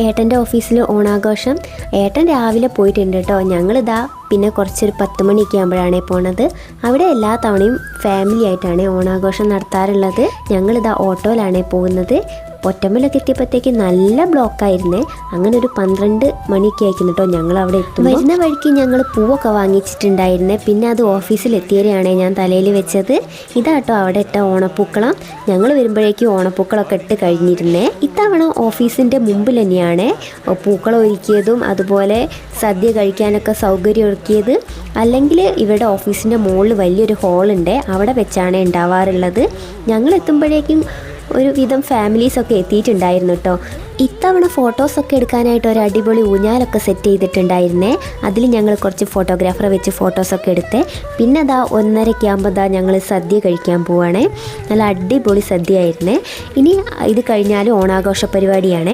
ഏട്ടൻ്റെ ഓഫീസിൽ ഓണാഘോഷം. ഏട്ടൻ രാവിലെ പോയിട്ടുണ്ട് കേട്ടോ. ഞങ്ങളിതാ പിന്നെ കുറച്ചൊരു 10 മണിയൊക്കെ ആകുമ്പോഴാണ് പോണത്. അവിടെ എല്ലാ തവണയും ഫാമിലി ആയിട്ടാണ് ഓണാഘോഷം നടത്താറുള്ളത്. ഞങ്ങളിതാ ഓട്ടോയിലാണ് പോകുന്നത്. പൊറ്റമ്മലൊക്കെ എത്തിയപ്പോഴത്തേക്ക് നല്ല ബ്ലോക്കായിരുന്നേ. അങ്ങനെ ഒരു 12 മണിയൊക്കെ ആയിരിക്കുന്നു കേട്ടോ ഞങ്ങൾ അവിടെ എത്തും. വരുന്ന വഴിക്ക് ഞങ്ങൾ പൂവൊക്കെ വാങ്ങിച്ചിട്ടുണ്ടായിരുന്നേ. പിന്നെ അത് ഓഫീസിൽ എത്തിയവരെയാണ് ഞാൻ തലയിൽ വെച്ചത്. ഇതാട്ടോ അവിടെ ഇട്ട ഓണപ്പൂക്കളം. ഞങ്ങൾ വരുമ്പോഴേക്കും ഓണപ്പൂക്കളമൊക്കെ ഇട്ട് കഴിഞ്ഞിരുന്നേ. ഇത്തവണ ഓഫീസിൻ്റെ മുമ്പിൽ തന്നെയാണ് പൂക്കളം ഒരുക്കിയതും അതുപോലെ സദ്യ കഴിക്കാനൊക്കെ സൗകര്യം ഒരുക്കിയത്. അല്ലെങ്കിൽ ഇവിടെ ഓഫീസിൻ്റെ മുകളിൽ വലിയൊരു ഹോളുണ്ട്, അവിടെ വെച്ചാണ് ഉണ്ടാവാറുള്ളത്. ഞങ്ങൾ എത്തുമ്പോഴേക്കും ഒരു വിധം ഫാമിലീസൊക്കെ എത്തിയിട്ടുണ്ടായിരുന്നു കേട്ടോ. ഇത്തവണ ഫോട്ടോസൊക്കെ എടുക്കാനായിട്ട് ഒരു അടിപൊളി ഊഞ്ഞാലൊക്കെ സെറ്റ് ചെയ്തിട്ടുണ്ടായിരുന്നേ. അതിൽ ഞങ്ങൾ കുറച്ച് ഫോട്ടോഗ്രാഫറെ വെച്ച് ഫോട്ടോസൊക്കെ എടുത്തേ. പിന്നെ അതാ 1:30 ആകുമ്പോൾ ഞങ്ങൾ സദ്യ കഴിക്കാൻ പോവുകയാണേ. നല്ല അടിപൊളി സദ്യ ആയിരുന്നേ. ഇനി ഇത് കഴിഞ്ഞാൽ ഓണാഘോഷ പരിപാടിയാണ്.